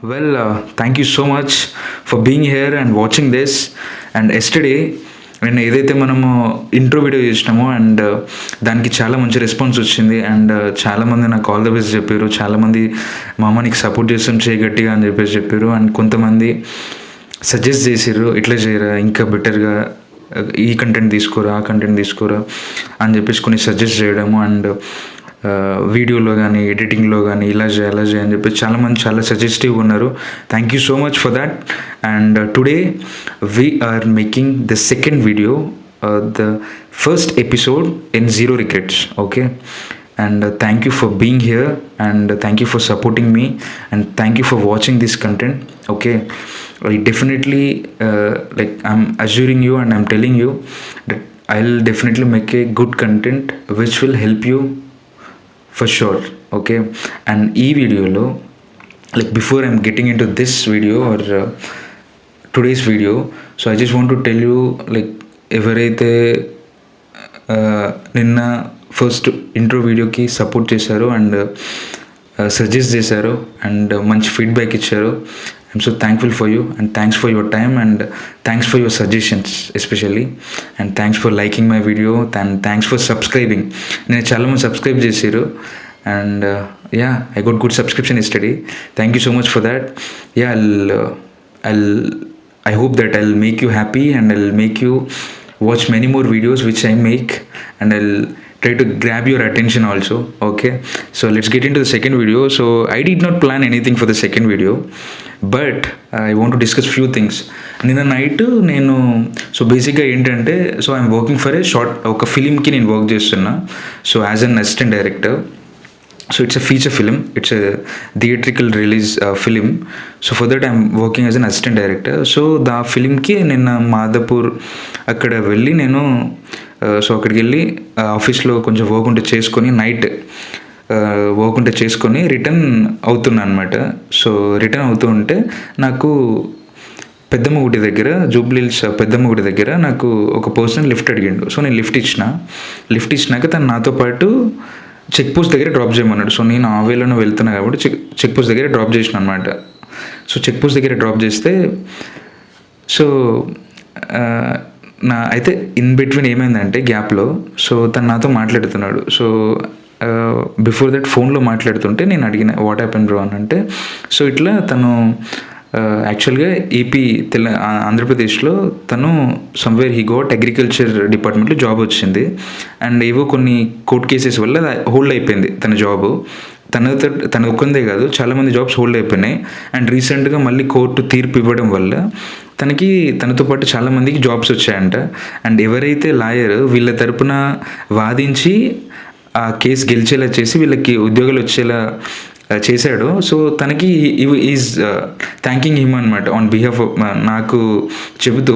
Thank you so much for being here and watching this. And yesterday, నేను ఏదైతే మనము intro video చేసినామో and దానికి చాలా మంచి రెస్పాన్స్ వచ్చింది. అండ్ చాలామంది నాకు ఆల్ ద బెస్ట్ చెప్పారు. చాలామంది మా అమ్మ నీకు సపోర్ట్ చేస్తాం చేయి గట్టిగా అని చెప్పారు. అండ్ కొంతమంది సజెస్ట్ చేసారు, ఇట్లా చేయరా, ఇంకా బెటర్గా ఈ కంటెంట్ తీసుకోరా, ఆ కంటెంట్ తీసుకోరా అని చెప్పేసి కొన్ని సజెస్ట్ చేయడము. అండ్ వీడియోలో కానీ ఎడిటింగ్లో కానీ ఇలా చేయాలి అలా చేయాలని చెప్పి చాలామంది చాలా సజెస్టివ్గా ఉన్నారు. Thank you so much for that. And today we are making the second video, the first episode in zero regrets. Okay, and thank you for being here, and thank you for supporting me, and thank you for watching this content. Okay, I definitely I'm assuring you and I'm telling you that I'll definitely make a good content which will help you for sure. Okay, and ee video lo, before I'm getting into this video or today's video, so I just want to tell you, ఎవరైతే నిన్న first intro వీడియోకి support చేశారు and suggest చేశారు and మంచి feedback ఇచ్చారు, I'm so thankful for you and thanks for your time and thanks for your suggestions especially, and thanks for liking my video and thanks for subscribing. నేను చాలామంది subscribe చేశారు and I got good subscription yesterday. Thank you so much for that. I hope that I'll make you happy and I'll make you watch many more videos which I make, and I'll try to grab your attention also. Okay, so let's get into the second video. So I did not plan anything for the second video, but I want to discuss few things. నిన్న night నేను బేసిక్గా ఏంటంటే, I'm working for a short, ఒక ఫిలింకి నేను work చేస్తున్నా. As an assistant director. It's a feature film, it's a theatrical release film. For that I'm working as an assistant director. దా ఫిలింకి నిన్న మాదాపూర్ అక్కడ వెళ్ళి నేను అక్కడికి వెళ్ళి ఆఫీస్లో కొంచెం వర్క్ ఉంటే చేసుకొని నైట్ వర్క్ ఉంటే చేసుకొని రిటర్న్ అవుతున్నా అనమాట. రిటర్న్ అవుతూ ఉంటే నాకు పెద్దమ్మ గుడి దగ్గర, జూబ్లీహిల్స్ పెద్దమ్మ గుడి దగ్గర నాకు ఒక పర్సన్ లిఫ్ట్ అడిగిండు. నేను లిఫ్ట్ ఇచ్చినాక తను నాతో పాటు చెక్ పోస్ట్ దగ్గర డ్రాప్ చేయమన్నాడు. నేను ఆ వేలోనే వెళ్తున్నా కాబట్టి చెక్ పోస్ట్ దగ్గర డ్రాప్ చేసిన అనమాట. చెక్ పోస్ట్ దగ్గర డ్రాప్ చేస్తే అయితే ఇన్ బిట్వీన్ ఏమైందంటే గ్యాప్లో తను నాతో మాట్లాడుతున్నాడు. బిఫోర్ దట్ ఫోన్లో మాట్లాడుతుంటే నేను అడిగిన వాట్ హ్యాపెన్ బ్రో అని అంటే, ఇట్లా తను యాక్చువల్గా ఆంధ్రప్రదేశ్లో తను సమ్వేర్ హీ గోట్ అగ్రికల్చర్ డిపార్ట్మెంట్లో జాబ్ వచ్చింది అండ్ ఏవో కొన్ని కోర్ట్ కేసెస్ వల్ల హోల్డ్ అయిపోయింది తన జాబు. తన ఒక్కందే కాదు, చాలామంది జాబ్స్ హోల్డ్ అయిపోయినాయి. అండ్ రీసెంట్గా మళ్ళీ కోర్టు తీర్పు ఇవ్వడం వల్ల తనతో పాటు చాలామందికి జాబ్స్ వచ్చాయంట. అండ్ ఎవరైతే లాయర్ వీళ్ళ తరపున వాదించి ఆ కేసు గెలిచేలా చేసి వీళ్ళకి ఉద్యోగాలు వచ్చేలా చేశాడు. తనకి ఈజ్ థ్యాంకింగ్ హిమ్ అనమాట ఆన్ బిహాఫ్ ఆఫ్ నాకు చెబుతూ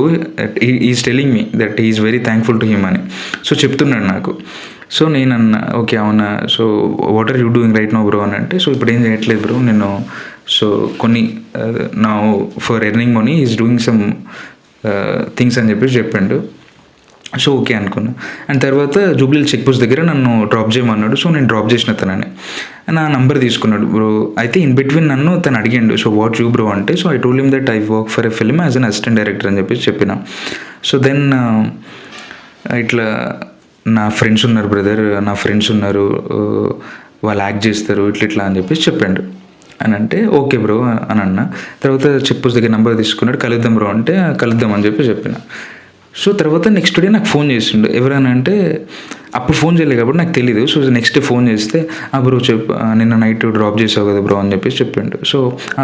is telling me that is very thankful to him అని చెప్తున్నాడు నాకు. నేను అన్నా ఓకే అవునా, what are you doing right now bro అని అంటే, ఇప్పుడు ఏం చేయట్లేదు బ్రో నేను కొన్ని నా for earning money is doing some things అని చెప్పాడు. ఓకే అనుకున్నా. అండ్ తర్వాత జూబ్లీహిల్స్ చెక్ పోస్ట్ దగ్గర నన్ను డ్రాప్ చేయమన్నాడు. నేను డ్రాప్ చేసిన తనని నా నంబర్ తీసుకున్నాడు బ్రో. అయితే ఇన్ బిట్వీన్ నన్ను తను అడిగాడు వాట్ యూ బ్రో అంటే, I told him that I work for a film as an assistant director అని చెప్పిన. దెన్ ఇట్లా నా ఫ్రెండ్స్ ఉన్నారు బ్రదర్, నా ఫ్రెండ్స్ ఉన్నారు, వాళ్ళు యాక్ట్ చేస్తారు ఇట్లా అని చెప్పాడు అని అంటే, ఓకే బ్రో అని అన్న. తర్వాత చెక్ పోస్ట్ దగ్గర నెంబర్ తీసుకున్నాడు. కలుద్దాం బ్రో అంటే కలుద్దాం అని చెప్పిన. తర్వాత నెక్స్ట్ డే నాకు ఫోన్ చేసిండు. ఎవరైనా అంటే అప్పుడు ఫోన్ చేయలేదు కాబట్టి నాకు తెలీదు. నెక్స్ట్ డే ఫోన్ చేస్తే బ్రో నిన్న నైట్ డ్రాప్ చేసావు కదా బ్రో అని చెప్పిండు.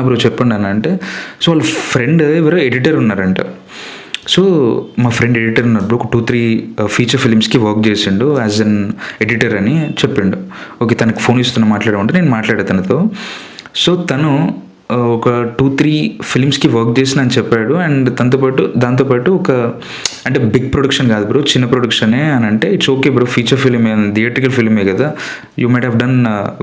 బ్రో చెప్పండి అని అంటే, వాళ్ళ ఫ్రెండ్ ఎవరో ఎడిటర్ ఉన్నారంట. మా ఫ్రెండ్ ఎడిటర్ ఉన్నారు బ్రో, ఒక 2-3 ఫీచర్ ఫిలిమ్స్కి వర్క్ చేసిండు యాజ్ అన్ ఎడిటర్ అని చెప్పిండు. ఓకే, తనకు ఫోన్ ఇస్తున్నా మాట్లాడమంటే నేను మాట్లాడే తనతో. తను ఒక 2-3 ఫిలిమ్స్కి వర్క్ చేసిన అని చెప్పాడు. అండ్ దాంతోపాటు ఒక అంటే బిగ్ ప్రొడక్షన్ కాదు బ్రో, చిన్న ప్రొడక్షనే అని అంటే, ఇట్స్ ఓకే బ్రో, ఫీచర్ ఫిలిమే, థియేట్రికల్ ఫిలిమే కదా, you might have done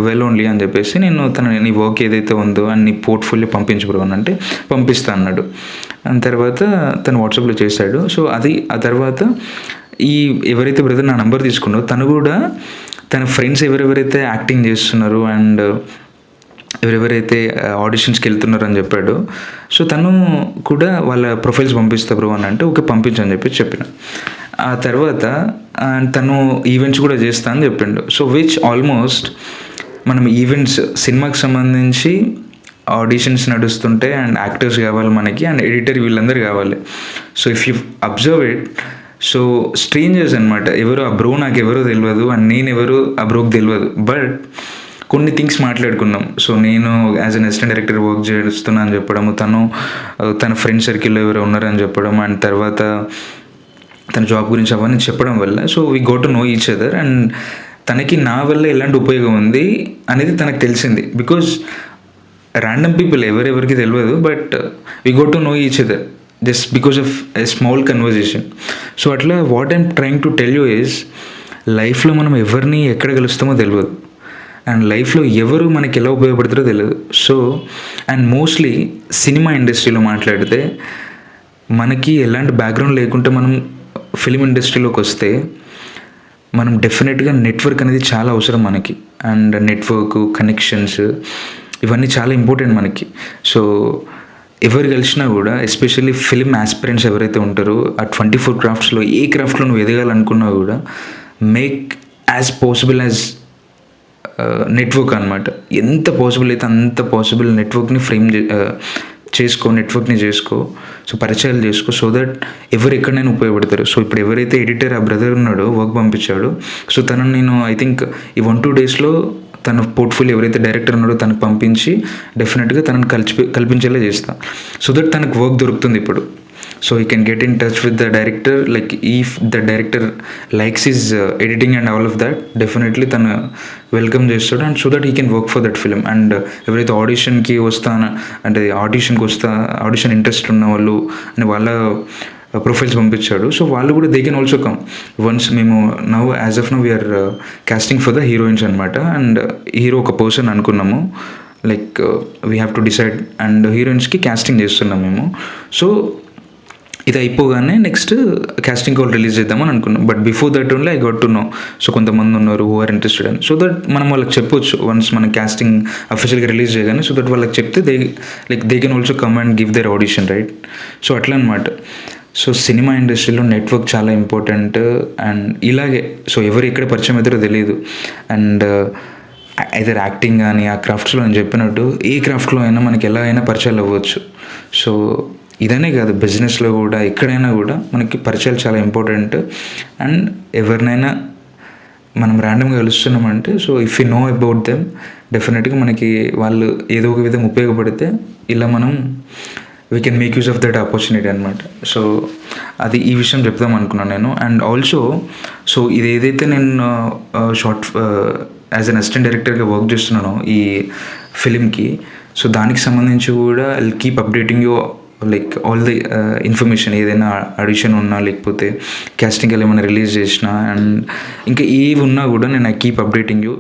well only అని చెప్పేసి నేను నీ వర్క్ ఏదైతే ఉందో అండ్ నీ పోర్ట్ఫోలియో పంపించు బ్రో అని అంటే పంపిస్తా అన్నాడు. అండ్ తర్వాత తను వాట్సాప్లో చేశాడు. ఆ తర్వాత ఎవరైతే బ్రదర్ నా నెంబర్ తీసుకున్నారో తను కూడా తన ఫ్రెండ్స్ ఎవరెవరైతే యాక్టింగ్ చేస్తున్నారు అండ్ ఎవరెవరైతే ఆడిషన్స్కి వెళ్తున్నారని చెప్పాడు. సో తను కూడా వాళ్ళ ప్రొఫైల్స్ పంపిస్తా బ్రో అని అంటే ఓకే పంపించని చెప్పి చెప్పిన. ఆ తర్వాత తను ఈవెంట్స్ కూడా చేస్తా అని చెప్పిండు. సో విచ్ ఆల్మోస్ట్ మనం ఈవెంట్స్ సినిమాకి సంబంధించి ఆడిషన్స్ నడుస్తుంటే అండ్ యాక్టర్స్ కావాలి మనకి అండ్ ఎడిటర్ వీళ్ళందరూ కావాలి. So if you observe it, so strangers అనమాట. ఎవరు ఆ బ్రో నాకు ఎవరో తెలియదు అండ్ నేను ఎవరు ఆ బ్రోకి తెలియదు. బట్ కొన్ని థింగ్స్ మాట్లాడుకున్నాం. సో నేను as an assistant director work చేస్తున్నా అని చెప్పడము, తన ఫ్రెండ్ సర్కిల్లో ఎవరో ఉన్నారని చెప్పడం అండ్ తర్వాత తన జాబ్ గురించి అవన్నీ చెప్పడం వల్ల so we go to know each other and తనకి నా వల్ల ఎలాంటి ఉపయోగం ఉంది అనేది తనకు తెలిసింది. బికాజ్ ర్యాండమ్ పీపుల్ ఎవరెవరికి తెలియదు, but we go to know each other just because of a small conversation. So అట్లా what I'm trying to tell you is లైఫ్లో మనం ఎవరిని ఎక్కడ కలుస్తామో తెలియదు అండ్ లైఫ్లో ఎవరు మనకి ఎలా ఉపయోగపడతారో తెలియదు. సో అండ్ మోస్ట్లీ సినిమా ఇండస్ట్రీలో మాట్లాడితే మనకి ఎలాంటి బ్యాక్గ్రౌండ్ లేకుంటే మనం ఫిలిం ఇండస్ట్రీలోకి వస్తే మనం డెఫినెట్గా నెట్వర్క్ అనేది చాలా అవసరం మనకి. అండ్ నెట్వర్క్ కనెక్షన్స్ ఇవన్నీ చాలా ఇంపార్టెంట్ మనకి. సో ఎవరు కలిసినా కూడా ఎస్పెషల్లీ ఫిలిం ఆస్పిరెంట్స్ ఎవరైతే ఉంటారో ఆ 24 క్రాఫ్ట్స్లో ఏ క్రాఫ్ట్లో నువ్వు ఎదగాలనుకున్నా కూడా make as possible as network అనమాట. ఎంత పాసిబుల్ అయితే అంత పాసిబుల్ నెట్వర్క్ని నెట్వర్క్ని చేసుకో. సో పరిచయాలు చేసుకో. సో దట్ ఎవరు ఎక్కడైనా ఉపయోగపడతారు. సో ఇప్పుడు ఎవరైతే ఎడిటర్ ఆ బ్రదర్ ఉన్నాడో వర్క్ పంపించాడో, సో తనను నేను ఐ థింక్ ఈ 1-2 డేస్లో తన పోర్ట్ఫోలియో ఎవరైతే డైరెక్టర్ ఉన్నాడో తనకు పంపించి డెఫినెట్గా తనను కల్పించేలా చేస్తాను. సో దట్ తనకు వర్క్ దొరుకుతుంది ఇప్పుడు. So he can get in touch with the director, like if the director likes his editing and all of that, definitely తను వెల్కమ్ చేస్తాడు and so that he can work for that film. And ఎవరైతే ఆడిషన్కి అంటే audition interest ఉన్న వాళ్ళు అని వాళ్ళ profiles పంపించాడు. So వాళ్ళు కూడా they can also come once. మేము as of now we are casting for the heroines అనమాట. అండ్ హీరో ఒక పర్సన్ అనుకున్నాము, like we have to decide and హీరోయిన్స్కి కాస్టింగ్ చేస్తున్నాం మేము. సో ఇది అయిపోగానే నెక్స్ట్ కాస్టింగ్ కాల్ రిలీజ్ చేద్దామని అనుకున్నాం. But before that only I got to know so కొంతమంది ఉన్నారు హూ ఆర్ ఇంట్రెస్టెడ్ అని. సో దట్ మనం వాళ్ళకి చెప్పొచ్చు వన్స్ మన కాస్టింగ్ అఫీషియల్గా రిలీజ్ చేయగానే. సో దట్ వాళ్ళకి చెప్తే they can also come and give there audition, right? So అట్లా అనమాట. సో సినిమా ఇండస్ట్రీలో నెట్వర్క్ చాలా ఇంపార్టెంట్. అండ్ ఇలాగే సో ఎవరు ఎక్కడ పరిచయం అవుతారో తెలియదు. అండ్ ఐదర్ యాక్టింగ్ కానీ ఆ క్రాఫ్ట్స్లో నేను చెప్పినట్టు ఏ క్రాఫ్ట్లో అయినా మనకి ఎలా అయినా పరిచయాలు అవ్వచ్చు. సో ఇదనే కాదు, బిజినెస్లో కూడా ఎక్కడైనా కూడా మనకి పరిచయాలు చాలా ఇంపార్టెంట్. అండ్ ఎవరినైనా మనం ర్యాండమ్గా కలుస్తున్నామంటే so if you know about them డెఫినెట్గా మనకి వాళ్ళు ఏదో ఒక విధంగా ఉపయోగపడితే ఇలా మనం we can make use of that opportunity అనమాట. సో అది ఈ విషయం చెప్దాం అనుకున్నాను నేను. అండ్ ఆల్సో సో ఇది ఏదైతే నేను షార్ట్ యాజ్ అన్ అసిస్టెంట్ డైరెక్టర్గా వర్క్ చేస్తున్నానో ఈ ఫిలింకి, సో దానికి సంబంధించి కూడా I will keep updating you like all the information. ఏదైనా ఆడిషన్ ఉన్నా లేకపోతే కాస్టింగ్ ఏమైనా రిలీజ్ చేసినా అండ్ ఇంకా ఏవి ఉన్నా కూడా నేను ఐ కీప్ అప్డేటింగ్ యూ.